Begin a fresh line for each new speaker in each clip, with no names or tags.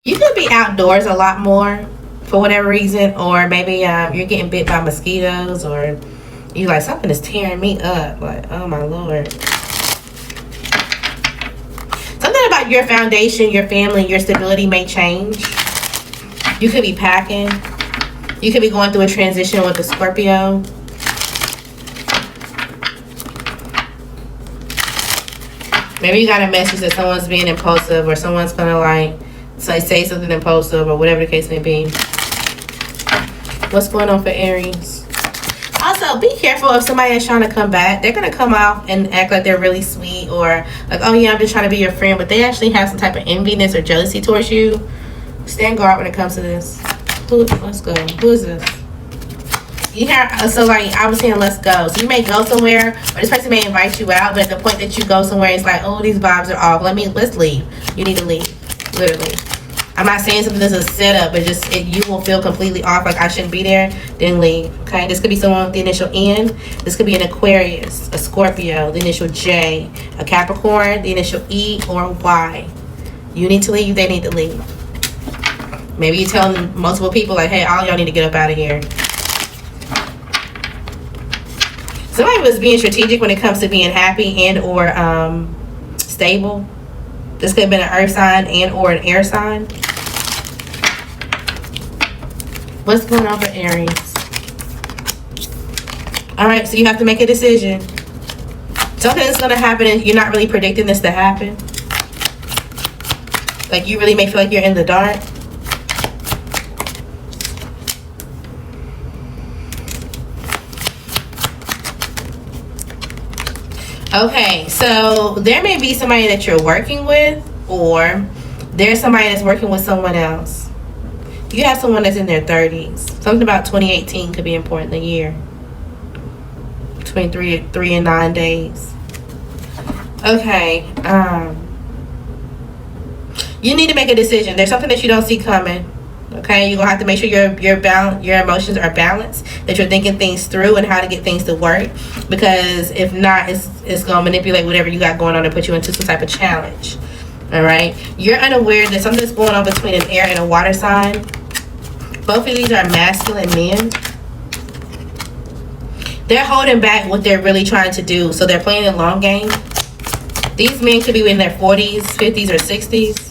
You could be outdoors a lot more for whatever reason, or maybe you're getting bit by mosquitoes, or you like something is tearing me up. Like, oh my lord. Something about your foundation, your family, your stability may change. You could be packing. You could be going through a transition with a Scorpio. Maybe you got a message that someone's being impulsive, or someone's gonna like say something impulsive, or whatever the case may be. What's going on for Aries? Also, be careful if somebody is trying to come back. They're gonna come out and act like they're really sweet, or like, oh yeah, I'm just trying to be your friend, but they actually have some type of enviness or jealousy towards you. Stand guard when it comes to this. Let's go. Who is this? You have, so like I was saying, let's go. So you may go somewhere, or this person may invite you out, but at the point that you go somewhere, it's like, oh, these vibes are off. Let's leave. You need to leave, literally. I'm not saying something that's a setup, but just you will feel completely off, like I shouldn't be there. Then leave. Okay, this could be someone with the initial N. This could be an Aquarius, a Scorpio, the initial J, a Capricorn, the initial E or Y. You need to leave. They need to leave. Maybe you're telling multiple people like, hey, all y'all need to get up out of here. Somebody was being strategic when it comes to being happy and or stable. This could have been an earth sign and or an air sign. What's going on for Aries? Alright, so you have to make a decision. Something is going to happen and you're not really predicting this to happen. Like you really may feel like you're in the dark. Okay, so there may be somebody that you're working with, or there's somebody that's working with someone else. You have someone that's in their 30s. Something about 2018 could be important, the year. Between 3 and 9 days. Okay, you need to make a decision. There's something that you don't see coming. Okay, you're gonna have to make sure your emotions are balanced, that you're thinking things through and how to get things to work, because if not, it's gonna manipulate whatever you got going on and put you into some type of challenge. All right, you're unaware that something's going on between an air and a water sign. Both of these are masculine men. They're holding back what they're really trying to do, so they're playing a long game. These men could be in their 40s, 50s, or 60s.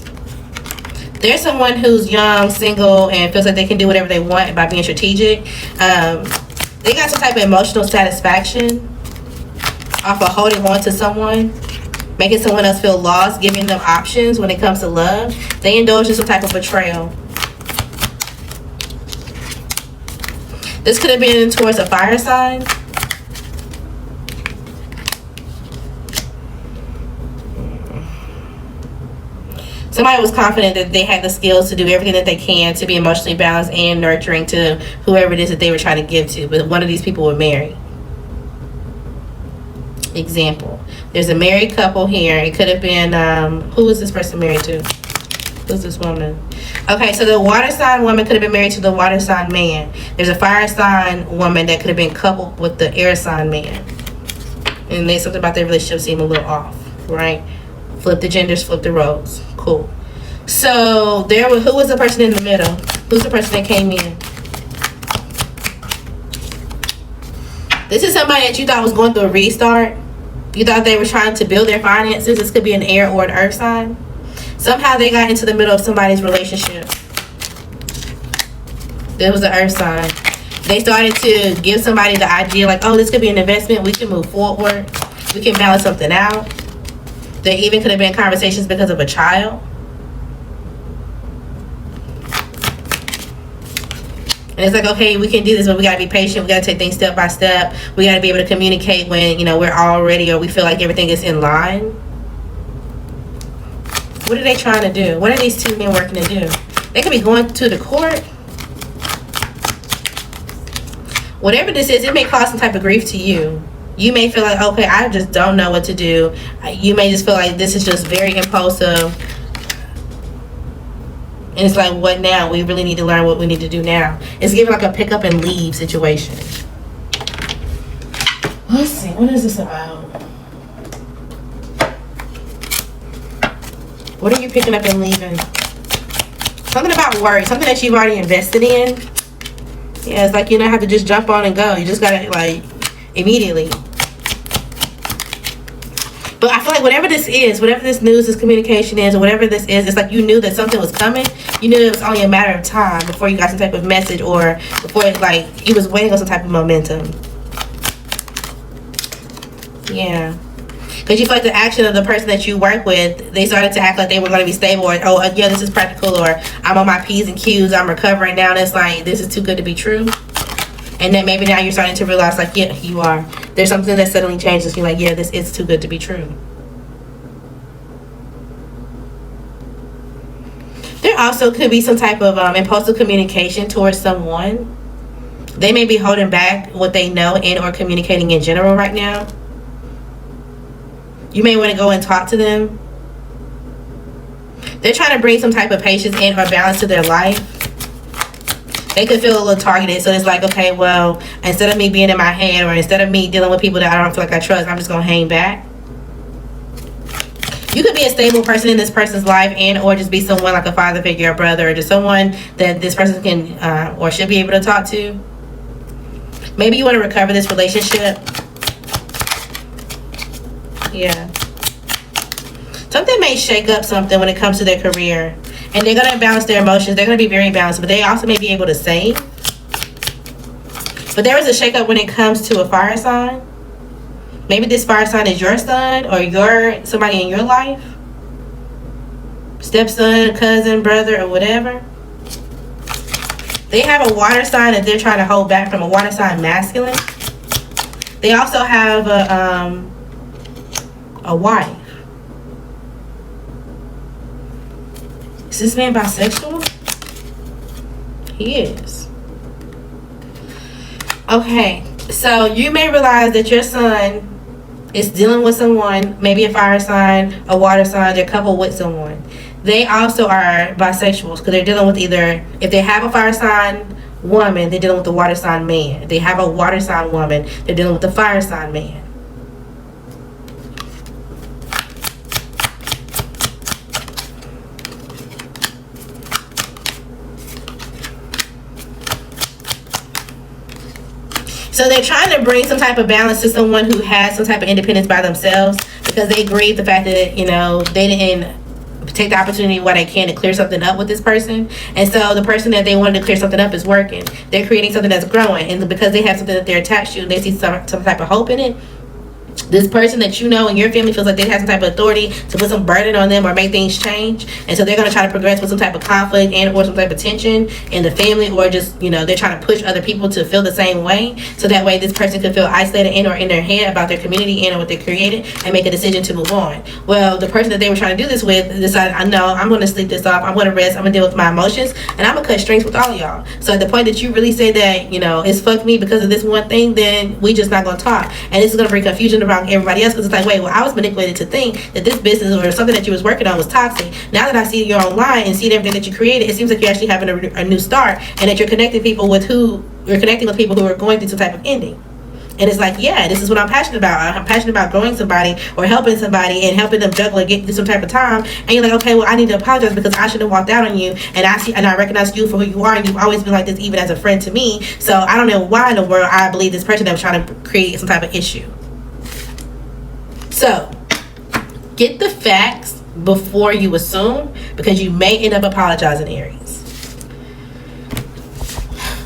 There's someone who's young, single, and feels like they can do whatever they want by being strategic. They got some type of emotional satisfaction off of holding on to someone, making someone else feel lost, giving them options when it comes to love. They indulge in some type of betrayal. This could have been towards a fire sign. Somebody was confident that they had the skills to do everything that they can to be emotionally balanced and nurturing to whoever it is that they were trying to give to. But one of these people were married. Example. There's a married couple here. It could have been, who is this person married to? Who's this woman? Okay, so the water sign woman could have been married to the water sign man. There's a fire sign woman that could have been coupled with the air sign man. And there's something about their relationship seem a little off, right? Flip the genders, flip the roles. Cool. So who was the person in the middle? Who's the person that came in? This is somebody that you thought was going through a restart. You thought they were trying to build their finances. This could be an air or an earth sign. Somehow they got into the middle of somebody's relationship. There was the earth sign. They started to give somebody the idea like, oh, this could be an investment. We can move forward. We can balance something out. There even could have been conversations because of a child. And it's like, okay, we can do this, but we got to be patient. We got to take things step by step. We got to be able to communicate when, we're all ready or we feel like everything is in line. What are they trying to do? What are these two men working to do? They could be going to the court. Whatever this is, it may cause some type of grief to you. You may feel like, okay, I just don't know what to do. You may just feel like this is just very impulsive. And it's like, what now? We really need to learn what we need to do now. It's giving like a pick up and leave situation. Let's see, what is this about? What are you picking up and leaving? Something about work, something that you've already invested in. Yeah, it's like you don't have to just jump on and go. You just gotta, like, immediately. But I feel like whatever this is, whatever this news, this communication is, or whatever this is, it's like you knew that something was coming. You knew it was only a matter of time before you got some type of message, or before it, like, you was waiting on some type of momentum. Yeah. Because you feel like the action of the person that you work with, they started to act like they were going to be stable, or, oh, yeah, this is practical, or I'm on my P's and Q's, I'm recovering now, and it's like, this is too good to be true. And then maybe now you're starting to realize, like, yeah, you are. There's something that suddenly changes. You're like, yeah, this is too good to be true. There also could be some type of impulsive communication towards someone. They may be holding back what they know and or communicating in general right now. You may want to go and talk to them. They're trying to bring some type of patience and or balance to their life. They could feel a little targeted, so it's like, okay, well, instead of me being in my head, or instead of me dealing with people that I don't feel like I trust, I'm just gonna hang back. You could be a stable person in this person's life, and or just be someone like a father figure, a brother, or just someone that this person can or should be able to talk to. Maybe you want to recover this relationship. Yeah. Something may shake up something when it comes to their career. And they're going to balance their emotions. They're going to be very balanced. But they also may be able to save. But there is a shakeup when it comes to a fire sign. Maybe this fire sign is your son, or somebody in your life. Stepson, cousin, brother, or whatever. They have a water sign that they're trying to hold back from, a water sign masculine. They also have a wife. Is this man bisexual? He is. Okay, so you may realize that your son is dealing with someone, maybe a fire sign, a water sign, they're coupled with someone. They also are bisexuals because they're dealing with either, if they have a fire sign woman, they're dealing with the water sign man. If they have a water sign woman, they're dealing with the fire sign man. So they're trying to bring some type of balance to someone who has some type of independence by themselves, because they grieve the fact that, you know, they didn't take the opportunity while they can to clear something up with this person. And so the person that they wanted to clear something up is working. They're creating something that's growing. And because they have something that they're attached to, they see some type of hope in it. This person that you know in your family feels like they have some type of authority to put some burden on them or make things change. And so they're going to try to progress with some type of conflict and or some type of tension in the family, or just, you know, they're trying to push other people to feel the same way. So that way this person could feel isolated and or in their head about their community and or what they created, and make a decision to move on. Well, the person that they were trying to do this with decided, I know, I'm going to sleep this off. I'm going to rest. I'm going to deal with my emotions. And I'm going to cut strings with all of y'all. So at the point that you really say that, you know, it's fuck me because of this one thing, then we just not going to talk. And this is going to bring confusion around everybody else, because it's like, wait, well, I was manipulated to think that this business or something that you was working on was toxic. Now that I see you're online and see everything that you created, it seems like you're actually having a new start, and that you're connecting people with people who are going through some type of ending. And it's like, yeah, this is what I'm passionate about. I'm passionate about growing somebody or helping somebody and helping them juggle and get through some type of time. And you're like, okay, well, I need to apologize because I should have walked out on you. And I recognize you for who you are. And you've always been like this, even as a friend to me. So I don't know why in the world I believe this person that was trying to create some type of issue. So get the facts before you assume, because you may end up apologizing, Aries.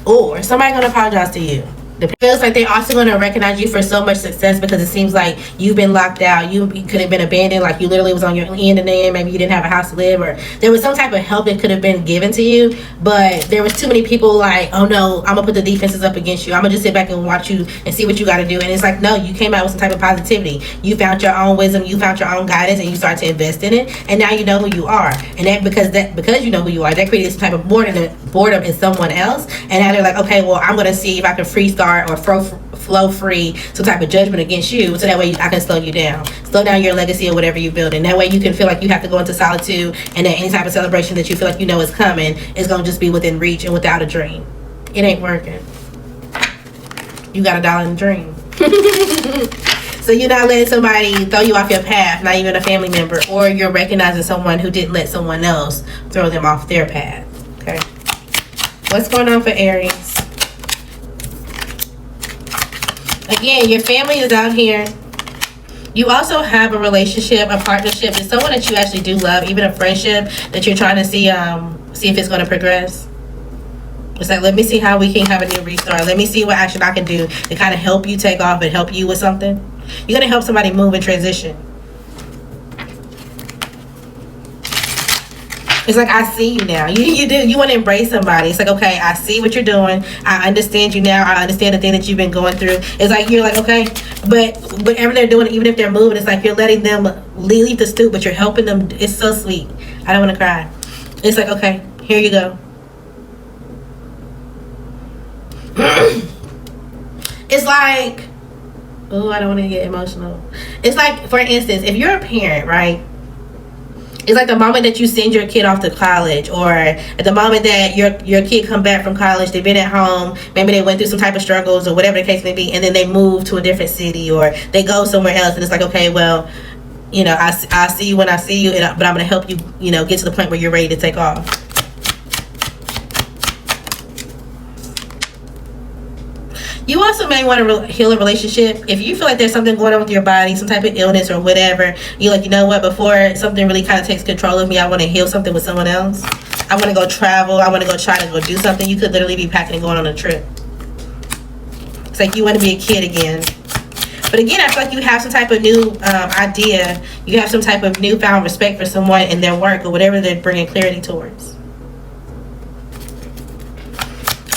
Or somebody gonna apologize to you. It feels like they're also going to recognize you for so much success, because it seems like you've been locked out. You could have been abandoned, like you literally was on your end of the end. Maybe you didn't have a house to live, or there was some type of help that could have been given to you, but there was too many people like, oh no, I'm gonna put the defenses up against you. I'm gonna just sit back and watch you and see what you got to do. And it's like, no, you came out with some type of positivity. You found your own wisdom, you found your own guidance, and you started to invest in it. And now you know who you are. And that because you know who you are, that created some type of boredom in someone else. And now they're like, okay, well, I'm gonna see if I can freestart or flow free some type of judgment against you, so that way I can slow down your legacy or whatever you build. And that way you can feel like you have to go into solitude, and that any type of celebration that you feel like you know is coming is going to just be within reach and without a dream. It ain't working. You got $1 in the dream. So you're not letting somebody throw you off your path, not even a family member, or you're recognizing someone who didn't let someone else throw them off their path. What's going on for Aries? Again, your family is out here. You also have a relationship, a partnership. It's someone that you actually do love, even a friendship that you're trying to see if it's going to progress. It's like, let me see how we can have a new restart. Let me see what action I can do to kind of help you take off and help you with something. You're going to help somebody move and transition. It's like, I see you now. You do. You want to embrace somebody. It's like, okay, I see what you're doing. I understand you now. I understand the thing that you've been going through. It's like, you're like, okay. But whatever they're doing, even if they're moving, it's like you're letting them leave the stoop, but you're helping them. It's so sweet. I don't want to cry. It's like, okay, here you go. It's like, oh, I don't want to get emotional. It's like, for instance, if you're a parent, right? It's like the moment that you send your kid off to college, or at the moment that your kid come back from college, they've been at home, maybe they went through some type of struggles or whatever the case may be, and then they move to a different city or they go somewhere else, and it's like, okay, well, you know, I see you when I see you, but I'm going to help you, you know, get to the point where you're ready to take off. You also may want to heal a relationship. If you feel like there's something going on with your body, some type of illness or whatever, you're like, you know what, before something really kind of takes control of me, I want to heal something with someone else. I want to go travel. I want to go try to go do something. You could literally be packing and going on a trip. It's like you want to be a kid again. But again, I feel like you have some type of new idea. You have some type of newfound respect for someone in their work or whatever they're bringing clarity towards.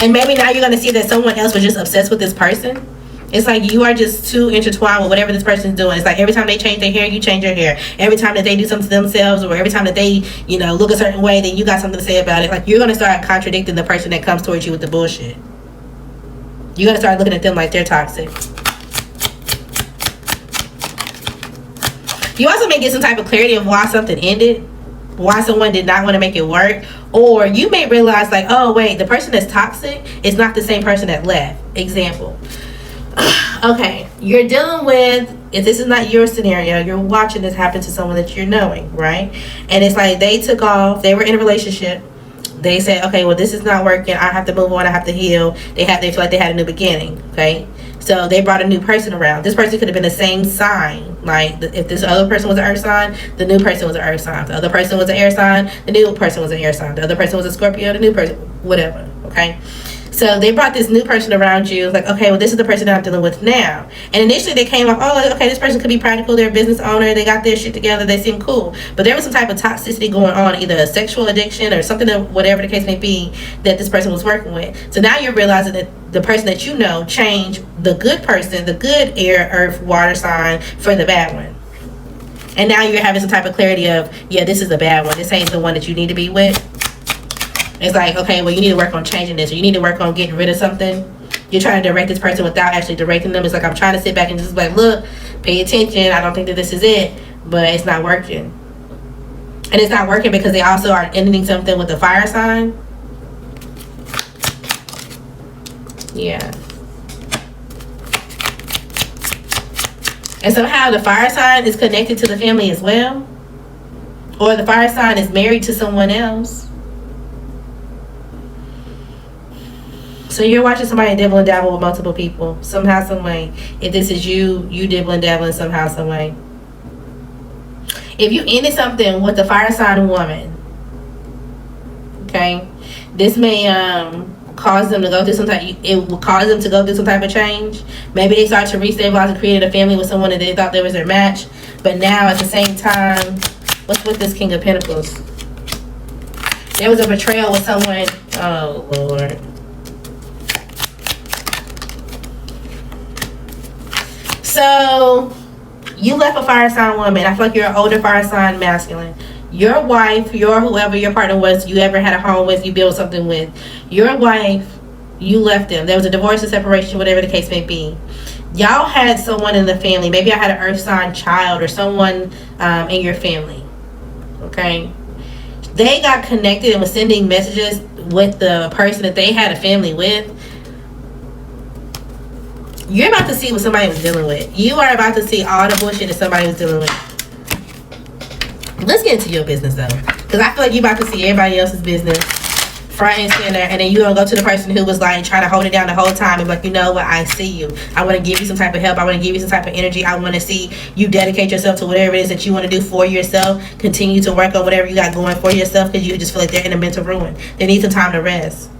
And maybe now you're going to see that someone else was just obsessed with this person. It's like you are just too intertwined with whatever this person's doing. It's like every time they change their hair, you change your hair. Every time that they do something to themselves, or every time that they, you know, look a certain way, then you got something to say about it. Like, you're going to start contradicting the person that comes towards you with the bullshit. You're going to start looking at them like they're toxic. You also may get some type of clarity of why something ended, why someone did not want to make it work. Or you may realize, like, oh wait, the person that's toxic is not the same person that left. Example. Okay, you're dealing with, if this is not your scenario, you're watching this happen to someone that you're knowing, right? And it's like they took off, they were in a relationship, they said, okay, well, this is not working, I have to move on, I have to heal. They feel like they had a new beginning, okay? So they brought a new person around. This person could have been the same sign. Like, if this other person was an earth sign, the new person was an earth sign. If the other person was an air sign, the new person was an air sign. The other person was a Scorpio, the new person, whatever, okay? So they brought this new person around you. Like, okay, well, this is the person that I'm dealing with now. And initially they came off, oh, okay, this person could be practical. They're a business owner. They got their shit together. They seem cool. But there was some type of toxicity going on, either a sexual addiction or something, that, whatever the case may be, that this person was working with. So now you're realizing that the person that you know changed the good person, the good air, earth, water sign for the bad one. And now you're having some type of clarity of, yeah, this is the bad one. This ain't the one that you need to be with. It's like, okay, well, you need to work on changing this, or you need to work on getting rid of something. You're trying to direct this person without actually directing them. It's like, I'm trying to sit back and just like, look, pay attention. I don't think that this is it, but it's not working. And it's not working because they also are ending something with the fire sign. Yeah. And somehow the fire sign is connected to the family as well. Or the fire sign is married to someone else. So you're watching somebody dibble and dabble with multiple people. Somehow, some way. If this is you dibble and dabbling somehow, some way. If you ended something with the fire sign woman, okay, this may cause them to go through some type. It will cause them to go through some type of change. Maybe they start to restabilize and create a family with someone that they thought they was their match, but now at the same time, what's with this King of Pentacles? There was a betrayal with someone. Oh Lord. So you left a fire sign woman. I feel like you're an older fire sign masculine. Your wife, your whoever your partner was, you ever had a home with, you built something with. Your wife, you left them. There was a divorce or separation, whatever the case may be. Y'all had someone in the family. Maybe I had an earth sign child or someone in your family. Okay. They got connected and was sending messages with the person that they had a family with. You're about to see what somebody was dealing with. You are about to see all the bullshit that somebody was dealing with. Let's get into your business though, because I feel like you're about to see everybody else's business. front and center, and then you gonna go to the person who was like trying to hold it down the whole time and be like, you know what, I see you. I want to give you some type of help. I want to give you some type of energy. I want to see you dedicate yourself to whatever it is that you want to do for yourself. Continue to work on whatever you got going for yourself, because you just feel like they're in a mental ruin. They need some time to rest.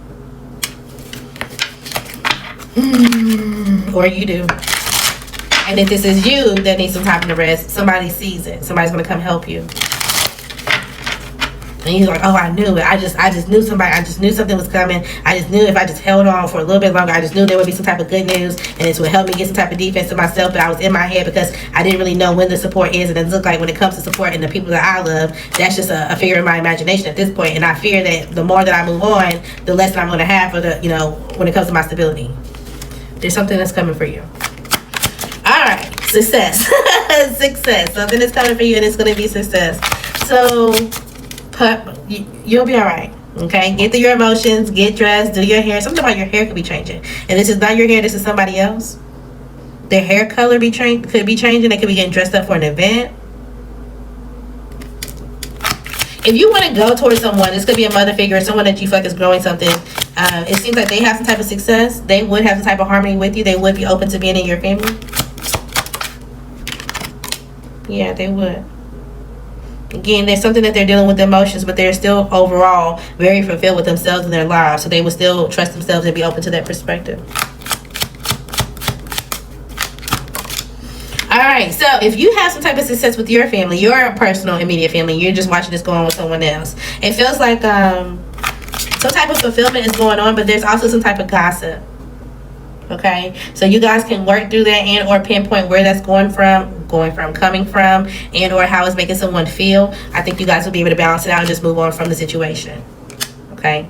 Or you do. And if this is you that needs some time to rest, somebody sees it. Somebody's gonna come help you. And you're like, oh, I knew it. I just knew somebody. I just knew something was coming. I just knew if I just held on for a little bit longer, I just knew there would be some type of good news, and this would help me get some type of defense to myself. But I was in my head because I didn't really know when the support is. And it looked like when it comes to support and the people that I love, that's just a figure of my imagination at this point. And I fear that the more that I move on, the less that I'm going to have for the, you know, when it comes to my stability. There's something that's coming for you. All right, success. Success. Something is coming for you, and it's going to be success. So you'll be all right. Okay, get through your emotions, get dressed, do your hair. Something about your hair could be changing, and this is not your hair, this is somebody else. Their hair color could be changing. They could be getting dressed up for an event. If you want to go towards someone, this could be a mother figure or someone that you feel like is growing something. It seems like they have some type of success. They would have some type of harmony with you. They would be open to being in your family. Yeah, they would. Again, there's something that they're dealing with emotions, but they're still overall very fulfilled with themselves and their lives. So they will still trust themselves and be open to that perspective. All right, so if you have some type of success with your family, your personal immediate family, you're just watching this go on with someone else. It feels like some type of fulfillment is going on, but there's also some type of gossip. Okay, so you guys can work through that and or pinpoint where that's coming from, and or how it's making someone feel. I think you guys will be able to balance it out and just move on from the situation. Okay.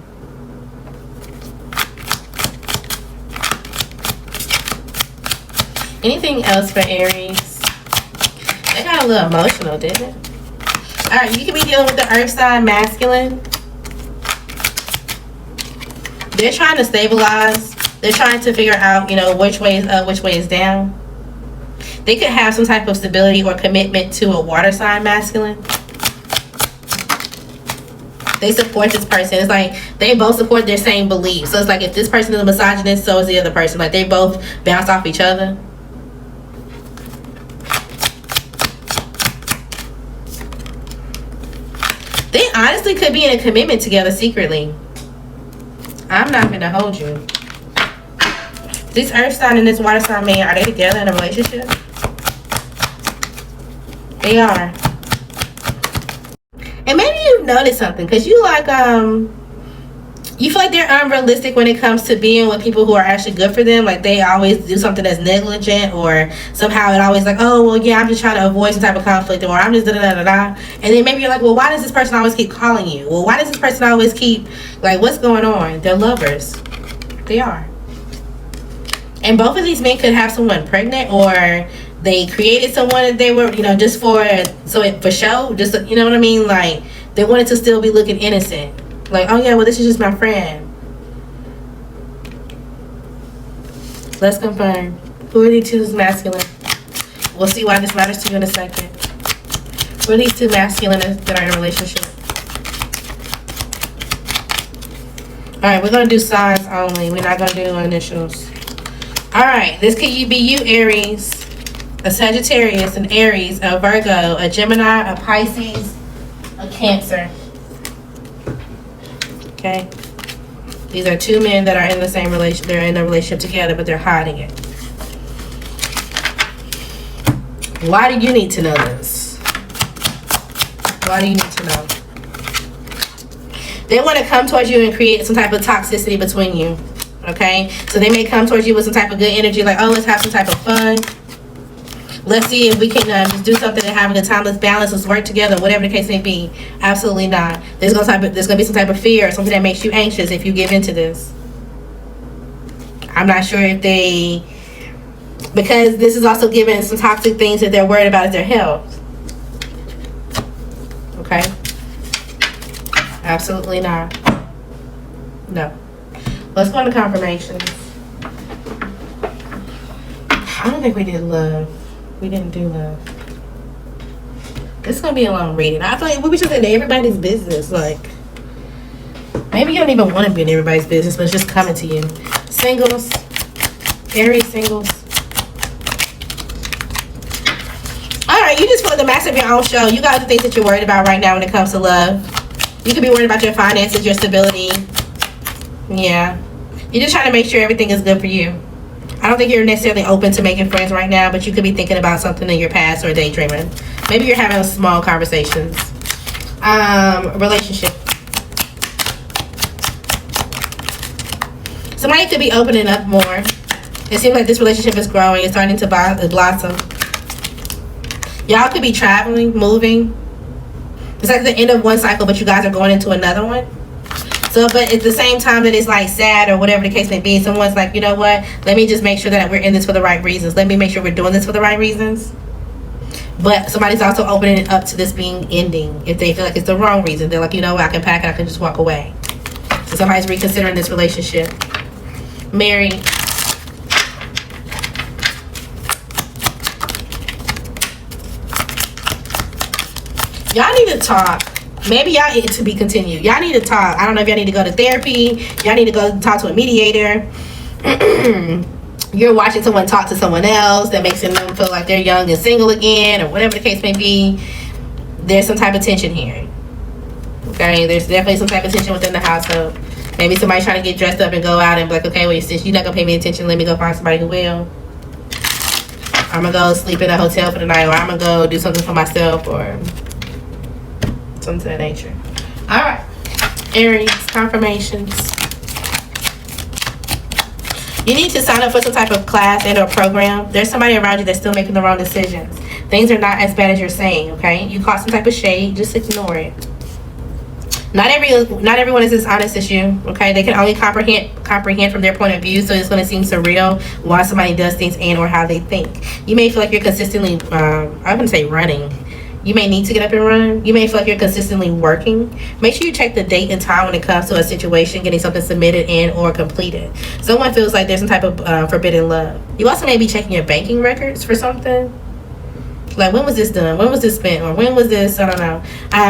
Anything else for Aries? They got a little emotional, didn't it? All right, you can be dealing with the earth sign masculine. They're trying to stabilize. They're trying to figure out, you know, which way is up, which way is down. They could have some type of stability or commitment to a water sign masculine. They support this person. It's like they both support their same beliefs. So it's like if this person is a misogynist, so is the other person. Like they both bounce off each other. They honestly could be in a commitment together secretly. I'm not going to hold you. This earth sign and this water sign man, are they together in a relationship? They are. And maybe you've noticed something, because you like you feel like they're unrealistic when it comes to being with people who are actually good for them. Like they always do something that's negligent, or somehow it always like, oh well, yeah, I'm just trying to avoid some type of conflict, or I'm just da da da da da. And then maybe you're like, well, why does this person always keep calling you? Well, why does this person always keep, like, what's going on? They're lovers. They are. And both of these men could have someone pregnant, or they created someone that they were, you know, just for show, just, you know what I mean? Like they wanted to still be looking innocent. Like, oh yeah, well this is just my friend. Let's confirm. Who are these two masculine? We'll see why this matters to you in a second. Who are these two masculine that are in a relationship? Alright, we're going to do signs only. We're not going to do initials. Alright, this could be you, Aries, a Sagittarius, an Aries, a Virgo, a Gemini, a Pisces, a Cancer. Okay? These are two men that are in the same relationship. They're in a relationship together, but they're hiding it. Why do you need to know this? Why do you need to know? They want to come towards you and create some type of toxicity between you. Okay? So they may come towards you with some type of good energy, like, oh, let's have some type of fun. Let's see if we can just do something and have a good time. Let's balance, let's work together, whatever the case may be. Absolutely not. There's going to be some type of fear, something that makes you anxious if you give into this. I'm not sure if they... Because this is also giving some toxic things that they're worried about is their health. Okay? Absolutely not. No. Let's go into confirmations. I don't think we did love. We didn't do love. This is going to be a long reading. I feel like we should say everybody's business. Like, Maybe you don't even want to be in everybody's business, but it's just coming to you. Singles, Aries singles. Alright, you just feel like the master of your own show. You got the things that you're worried about right now when it comes to love. You could be worried about your finances, your stability. Yeah. You're just trying to make sure everything is good for you. I don't think you're necessarily open to making friends right now, but you could be thinking about something in your past or daydreaming. Maybe you're having small conversations. Relationship. Somebody could be opening up more. It seems like this relationship is growing. It's starting to blossom. Y'all could be traveling, moving. It's like the end of one cycle, but you guys are going into another one. So, but at the same time that it's like sad or whatever the case may be, someone's like, you know what? Let me just make sure that we're in this for the right reasons. Let me make sure we're doing this for the right reasons. But somebody's also opening it up to this being ending. If they feel like it's the wrong reason, they're like, you know what? I can pack it. I can just walk away. So somebody's reconsidering this relationship. Married. Y'all need to talk. Maybe y'all need to be continued. Y'all need to talk. I don't know if y'all need to go to therapy. Y'all need to go talk to a mediator. You're watching someone talk to someone else that makes them feel like they're young and single again, or whatever the case may be. There's some type of tension here. Okay, there's definitely some type of tension within the household. Maybe somebody's trying to get dressed up and go out and be like, okay, well, since you're not gonna pay me attention, let me go find somebody who will. I'm gonna go sleep in a hotel for the night, or I'm gonna go do something for myself, or something to that nature. All right, Aries, confirmations. You need to sign up for some type of class and or program. There's somebody around you that's still making the wrong decisions. Things are not as bad as you're saying, okay? You caught some type of shade, just ignore it. Not everyone is as honest as you, okay? They can only comprehend from their point of view, so it's going to seem surreal why somebody does things and or how they think. You may feel like you're consistently, I wouldn't say running. You may need to get up and run. You may feel like you're consistently working. Make sure you check the date and time when it comes to a situation, getting something submitted and or completed. Someone feels like there's some type of forbidden love. You also may be checking your banking records for something. Like, when was this done? When was this spent? Or when was this? I don't know.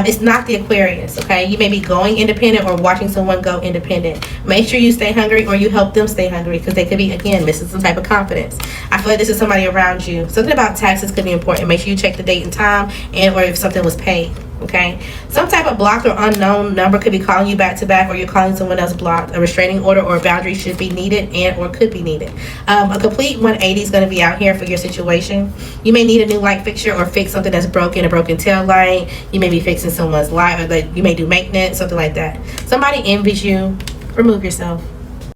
It's not the Aquarius, okay? You may be going independent or watching someone go independent. Make sure you stay hungry or you help them stay hungry, because they could be, again, missing some type of confidence. I feel like this is somebody around you. Something about taxes could be important. Make sure you check the date and time and or if something was paid, okay? Some type of blocked or unknown number could be calling you back to back, or you're calling someone else blocked. A restraining order or a boundary should be needed and or could be needed. A complete 180 is going to be out here for your situation. You may need a new light fixture or fix something that's broken, a broken tail light. You may be fixing someone's light, or like you may do maintenance, something like that. Somebody envies you. Remove yourself.